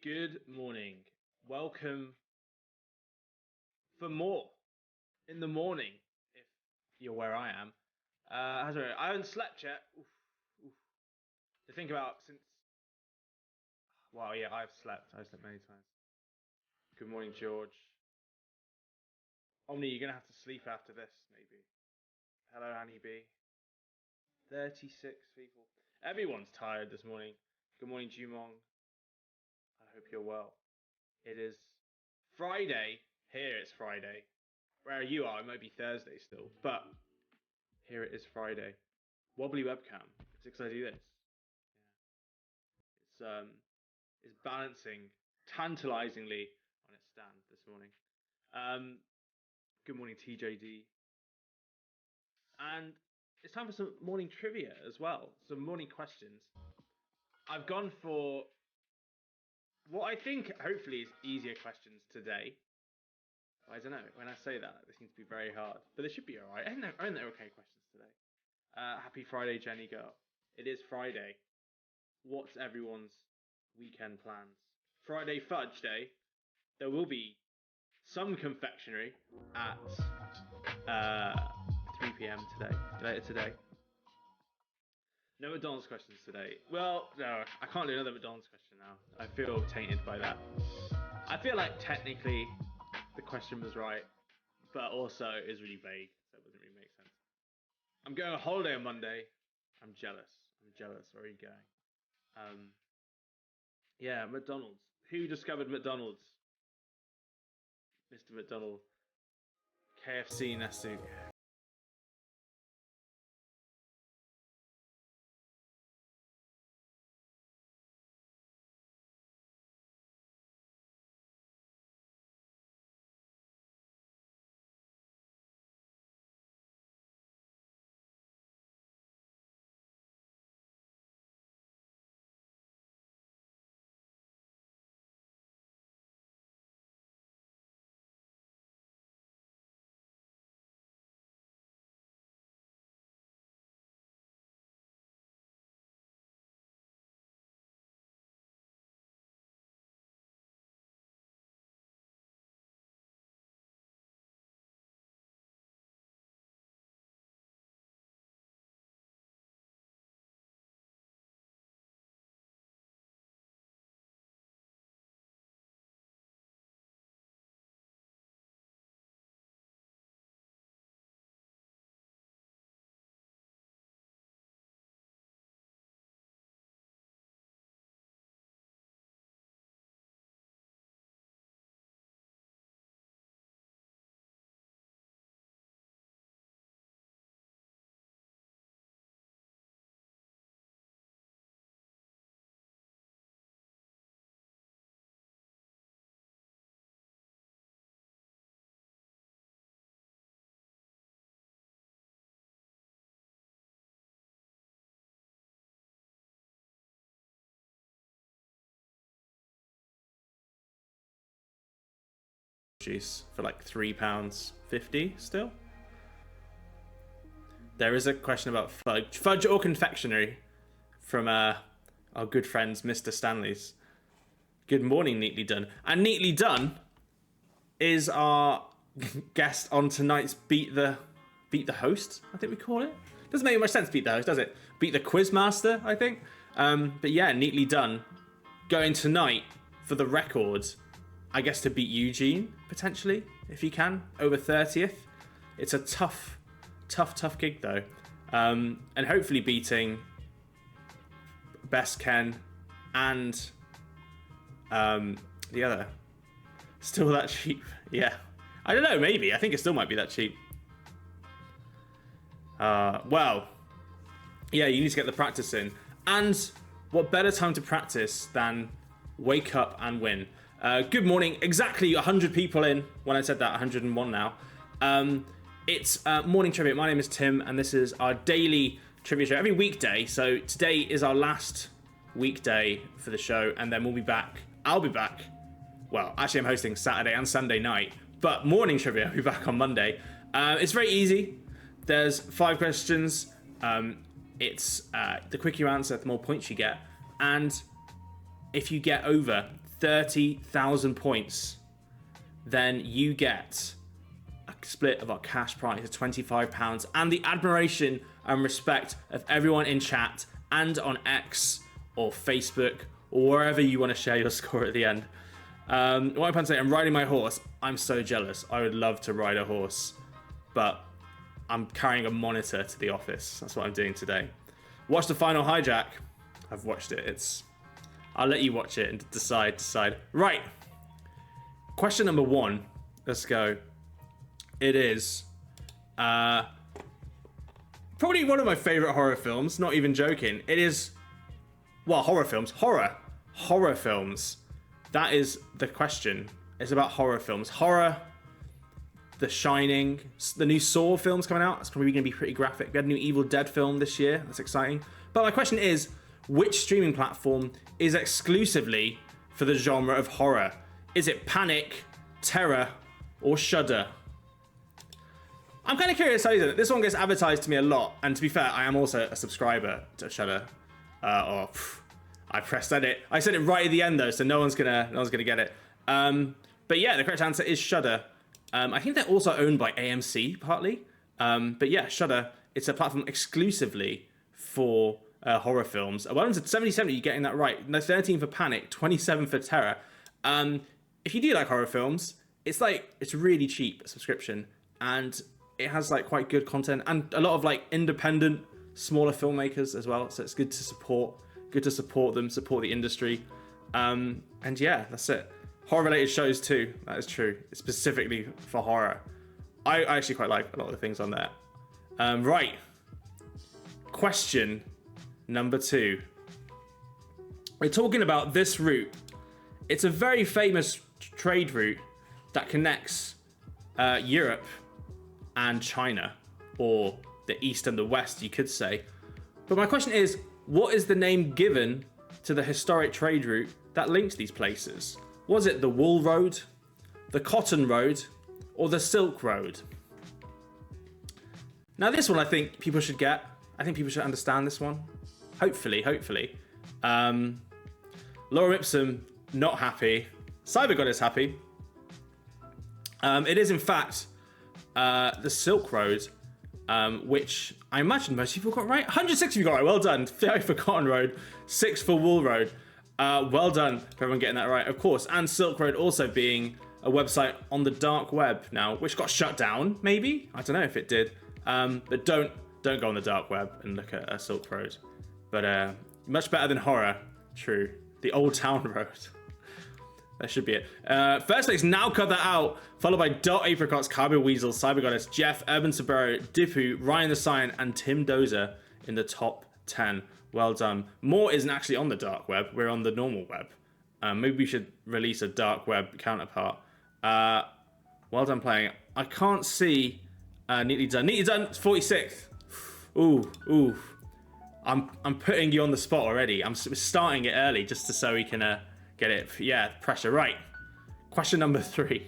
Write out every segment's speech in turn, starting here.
Good morning. Welcome for more in the morning, if you're where I am. I haven't slept yet. Oof. To think about since... Well, yeah, I've slept many times. Good morning, George. Omni, you're going to have to sleep after this, maybe. Hello, Annie B. 36 people. Everyone's tired this morning. Good morning, Jumong. I hope you're well. It is Friday. Here it's Friday. Where you are, it might be Thursday still. But here it is Friday. Wobbly webcam. It's because I do this. Yeah. It's balancing tantalizingly on its stand this morning. Good morning, TJD. And it's time for some morning trivia as well. Some morning questions. I've gone for what I think hopefully is easier questions today. I don't know. When I say that, they seem to be very hard. But they should be alright. I think they're okay questions today. Happy Friday, Jenny Girl. It is Friday. What's everyone's weekend plans? Friday Fudge Day. There will be some confectionery at 3 p.m. later today. No McDonald's questions today. Well, no, I can't do another McDonald's question now. I feel tainted by that. I feel like technically the question was right, but also it's really vague, so it doesn't really make sense. I'm going on holiday on Monday. I'm jealous. Where are you going? Yeah, McDonald's. Who discovered McDonald's? Mr. McDonald. KFC Nasu. Juice for like £3.50 still. There is a question about fudge or confectionery from our good friends Mr. Stanley's. Good morning, Neatly Done. And Neatly Done is our guest on tonight's Beat the Host, I think we call it. Doesn't make much sense, Beat the Host, does it? Beat the Quizmaster, I think. But yeah, Neatly Done going tonight for the record, I guess, to beat Eugene, potentially, if he can, over 30th. It's a tough gig, though. And hopefully beating Best Ken and the other. Still that cheap? Yeah. I don't know, maybe. I think it still might be that cheap. Well, yeah, you need to get the practice in. And what better time to practice than wake up and win? Good morning. Exactly 100 people in when I said that, 101 now. It's morning trivia. My name is Tim, and this is our daily trivia show every weekday. So today is our last weekday for the show, and then we'll be back. I'll be back. Well, actually, I'm hosting Saturday and Sunday night, but morning trivia, I'll be back on Monday. It's very easy. There's 5 questions. It's the quicker you answer, the more points you get. And if you get over 30,000 points, then you get a split of our cash prize of £25 and the admiration and respect of everyone in chat and on X or Facebook or wherever you want to share your score at the end. What I'm trying to say, I'm riding my horse. I'm so jealous. I would love to ride a horse, but I'm carrying a monitor to the office. That's what I'm doing today. Watch the final hijack. I've watched it. I'll let you watch it and decide. Right. Question number 1. Let's go. It is probably one of my favorite horror films. Not even joking. It is, well, horror films. Horror films. That is the question. It's about horror films. Horror, The Shining, the new Saw film's coming out. It's probably going to be pretty graphic. We had a new Evil Dead film this year. That's exciting. But my question is, which streaming platform is exclusively for the genre of horror? Is it Panic, Terror, or Shudder? I'm kind of curious how you do it. This one gets advertised to me a lot. And to be fair, I am also a subscriber to Shudder. I pressed edit. I said it right at the end though, so no one's gonna get it. But yeah, the correct answer is Shudder. I think they're also owned by AMC partly. But yeah, Shudder. It's a platform exclusively for horror films. Well, it's 70/70. You're getting that right. No, 13 for Panic, 27 for Terror. If you do like horror films, it's really cheap subscription, and it has like quite good content and a lot of like independent, smaller filmmakers as well. So it's good to support. Good to support them, support the industry. And yeah, that's it. Horror-related shows too, that is true. It's specifically for horror. I actually quite like a lot of the things on there. Right. Question number 2. We're talking about this route. It's a very famous trade route that connects Europe and China, or the East and the West, you could say. But my question is, what is the name given to the historic trade route that links these places? Was it the Wool Road, the Cotton Road, or the Silk Road? Now this one I think people should get. I think people should understand this one. Hopefully. Laura Ipsum, not happy. CyberGod is happy. It is in fact the Silk Road, which I imagine most people got right. 106 of you got right. Well done. 5 for Cotton Road, 6 for Wool Road. Well done for everyone getting that right, of course. And Silk Road also being a website on the dark web now, which got shut down, maybe? I don't know if it did. But don't go on the dark web and look at Silk Road. But much better than horror. True. The Old Town Road. That should be it. First place, Now Cut That Out, followed by Dot Apricots, Carbo Weasel, Cybergoddess, Jeff, Urban Saburo, Dipu, Ryan the Cyan, and Tim Dozer in the top 10. Well done. More isn't actually on the dark web. We're on the normal web. Maybe we should release a dark web counterpart. Well done playing. I can't see Neatly Done. Neatly Done, 46th. Ooh. I'm putting you on the spot already. I'm starting it early just so we can get it. Yeah, pressure. Right. Question number 3.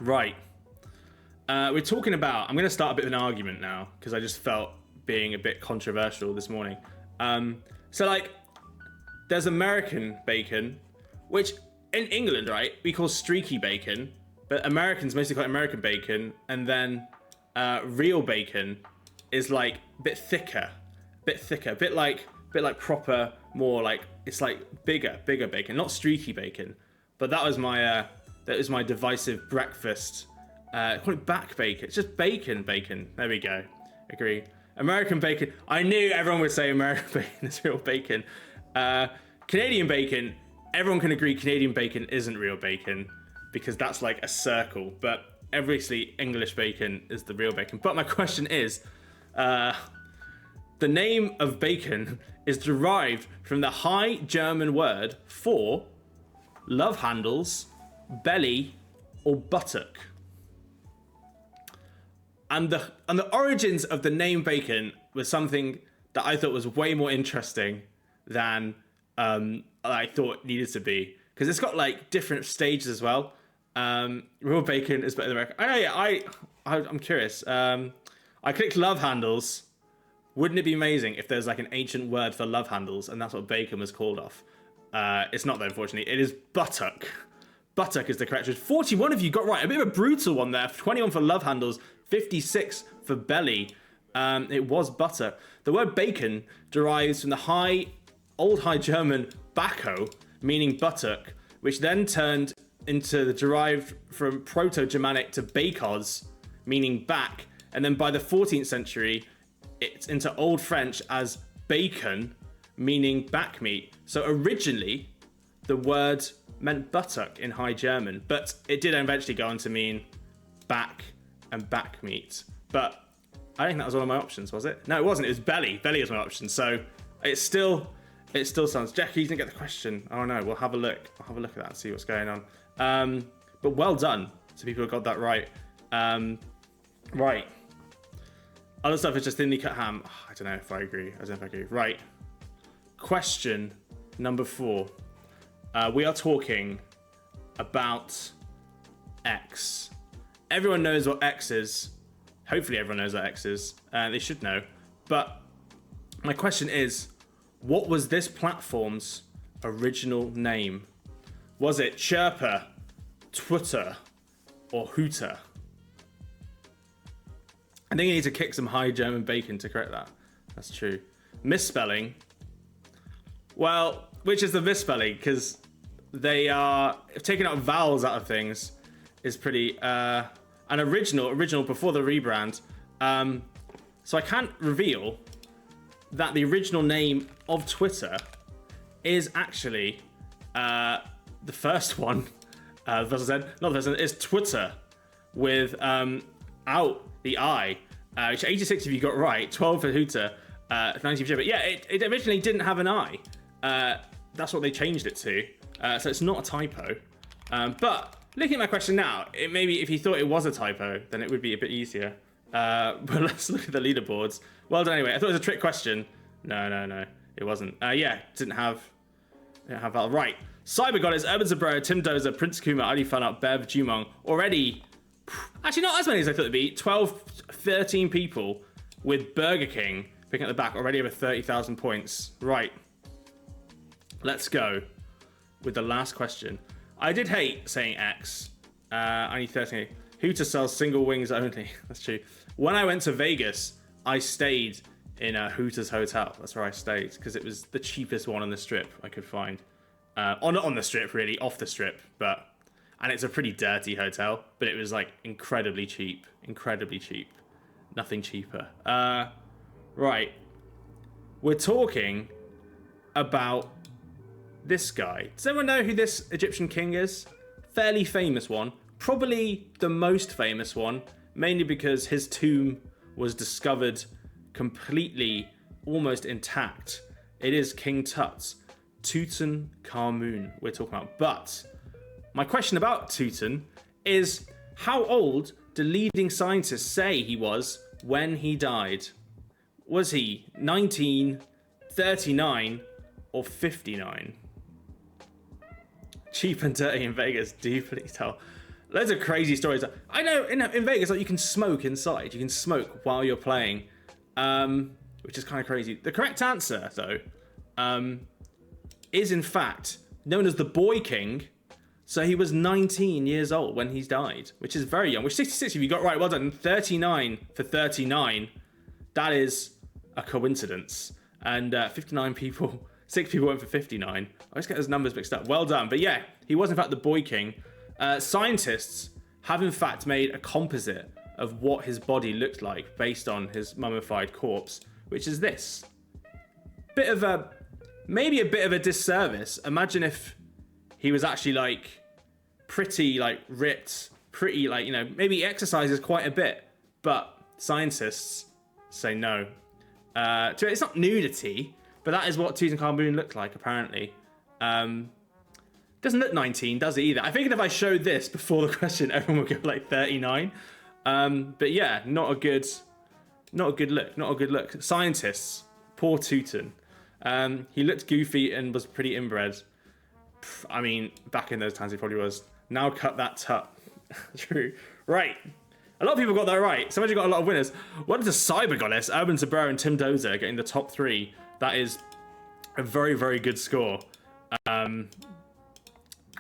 Right. We're talking about, I'm going to start a bit of an argument now because I just felt being a bit controversial this morning. So like, there's American bacon, which in England, right, we call streaky bacon, but Americans mostly call it American bacon, and then real bacon is like a bit thicker, a bit like proper, more like, it's like bigger bacon, not streaky bacon. But that was my divisive breakfast. Call it back bacon. It's just bacon. There we go. Agree. American bacon. I knew everyone would say American bacon is real bacon. Canadian bacon. Everyone can agree Canadian bacon isn't real bacon because that's like a circle. But obviously English bacon is the real bacon. But my question is, the name of bacon is derived from the High German word for love handles, belly, or buttock. And the origins of the name bacon was something that I thought was way more interesting than I thought needed to be, because it's got like different stages as well. Real bacon is better than American. I know, yeah. I'm curious. I clicked love handles. Wouldn't it be amazing if there's like an ancient word for love handles and that's what bacon was called off? It's not though, unfortunately. It is buttock. Buttock is the correct choice. 41 of you got right. A bit of a brutal one there. 21 for love handles, 56 for belly. It was buttock. The word bacon derives from the Old High German bacco, meaning buttock, which then turned into derived from Proto-Germanic to bakos, meaning back. And then by the 14th century, it's into Old French as bacon, meaning back meat. So originally, the word meant buttock in High German, but it did eventually go on to mean back and back meat. But I think that was one of my options, was it? No, it wasn't. It was belly. Belly was my option. So it still sounds. Jackie, you didn't get the question. Oh no, we'll have a look. I'll have a look at that and see what's going on. But well done to people who got that right. Right. Other stuff is just thinly cut ham. Oh, I don't know if I agree. Right. Question number 4. We are talking about X. Everyone knows what X is. Hopefully everyone knows what X is. They should know. But my question is, what was this platform's original name? Was it Chirper, Twitter, or Hooter? I think you need to kick some High German bacon to correct that. That's true. Misspelling. Well, which is the misspelling? Because they are taking out vowels out of things is pretty an original before the rebrand. So I can't reveal that the original name of Twitter is actually the first one. The first one, not the first one, is Twitter with out the I. Which 86 of you got right, 12 for Hooter, 90 for Jim. But yeah, it originally didn't have an I. That's what they changed it to. So it's not a typo. But looking at my question now, it maybe if you thought it was a typo, then it would be a bit easier. But let's look at the leaderboards. Well done anyway. I thought it was a trick question. No, it wasn't. Yeah, didn't have that right. Cyber Goddess, Urban Zabro, Tim Dozer, Prince Kuma, Ali Funut, Bev, Jumong. Already, actually not as many as I thought it'd be. 12, 13 people with Burger King picking at the back. Already over 30,000 points. Right. Let's go with the last question. I did hate saying X. I need 13. Hooter sells single wings only. That's true. When I went to Vegas, I stayed in a Hooters hotel. That's where I stayed because it was the cheapest one on the strip I could find. Not on the strip, really, off the strip. And it's a pretty dirty hotel, but it was like incredibly cheap. Nothing cheaper. Right. We're talking about this guy. Does anyone know who this Egyptian king is? Fairly famous one. Probably the most famous one, mainly because his tomb was discovered completely, almost intact. It is King Tut's Tutankhamun we're talking about. But my question about Tutan is, how old do leading scientists say he was when he died? Was he 19, 39, or 59? Cheap and dirty in Vegas, do you please tell? Loads of crazy stories. I know in Vegas, like, you can smoke inside. You can smoke while you're playing, which is kind of crazy. The correct answer, though, is in fact known as the Boy King. So he was 19 years old when he died, which is very young. Which 66 if you got right, well done. 39 for 39. That is a coincidence. And 59 people, 6 people went for 59. I always get those numbers mixed up. Well done. But yeah, he was in fact the Boy King. Scientists have in fact made a composite of what his body looked like based on his mummified corpse, which is this. Maybe a bit of a disservice. Imagine if he was actually like pretty like ripped, pretty like, maybe he exercises quite a bit, but scientists say no. It's not nudity, but that is what Tutankhamun looked like apparently. Doesn't look 19, does it either? I figured if I showed this before the question, everyone would go like 39. But yeah, not a good look. Scientists, poor Tutan. He looked goofy and was pretty inbred. I mean, back in those times he probably was. Now cut that tut. True. Right. A lot of people got that right. Someone got a lot of winners. What is a Cyber Goddess? Urban Sabra and Tim Dozer getting the top 3. That is a very, very good score.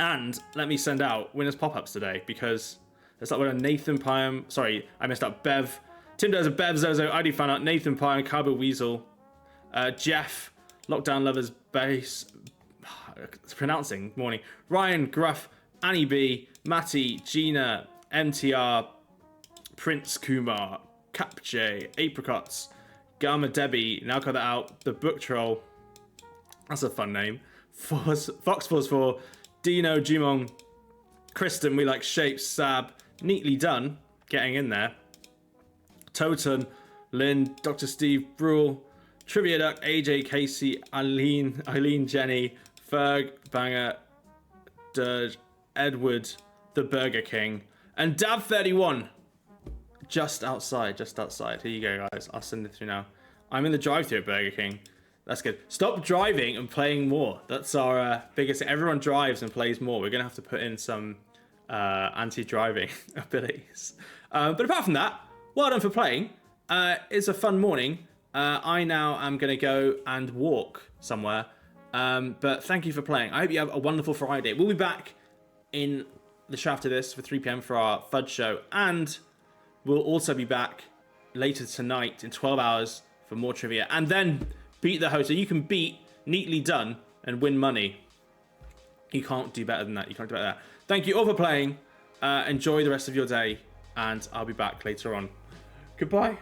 And let me send out winners pop-ups today because there's like winner Nathan Pyam. Sorry, I messed up. Bev. Tim does a Bev Zozo. ID fan out. Nathan Pyam. Cabo Weasel. Jeff. Lockdown Lovers Base. Pronouncing. Morning. Ryan Gruff. Annie B. Matty. Gina. MTR. Prince Kumar. Cap J. Apricots. Gamma Debbie. Now got that out. The Book Troll. That's a fun name. Fox Force 4. Dino, Jumong, Kristen, We Like Shapes, Sab, Neatly Done, getting in there. Toten, Lynn, Dr. Steve, Brule, Trivia Duck, AJ, Casey, Eileen, Jenny, Ferg, Banger, Dirge, Edward, The Burger King, and Dab31. Just outside. Here you go, guys. I'll send it through now. I'm in the drive-thru at Burger King. That's good. Stop driving and playing more. That's our biggest thing. Everyone drives and plays more. We're going to have to put in some anti-driving abilities. But apart from that, well done for playing. It's a fun morning. I now am going to go and walk somewhere. But thank you for playing. I hope you have a wonderful Friday. We'll be back in the show after this for 3 p.m. for our Fudge show. And we'll also be back later tonight in 12 hours for more trivia. And then beat the host. So you can beat Neatly Done and win money. You can't do better than that. Thank you all for playing. Enjoy the rest of your day. And I'll be back later on. Goodbye.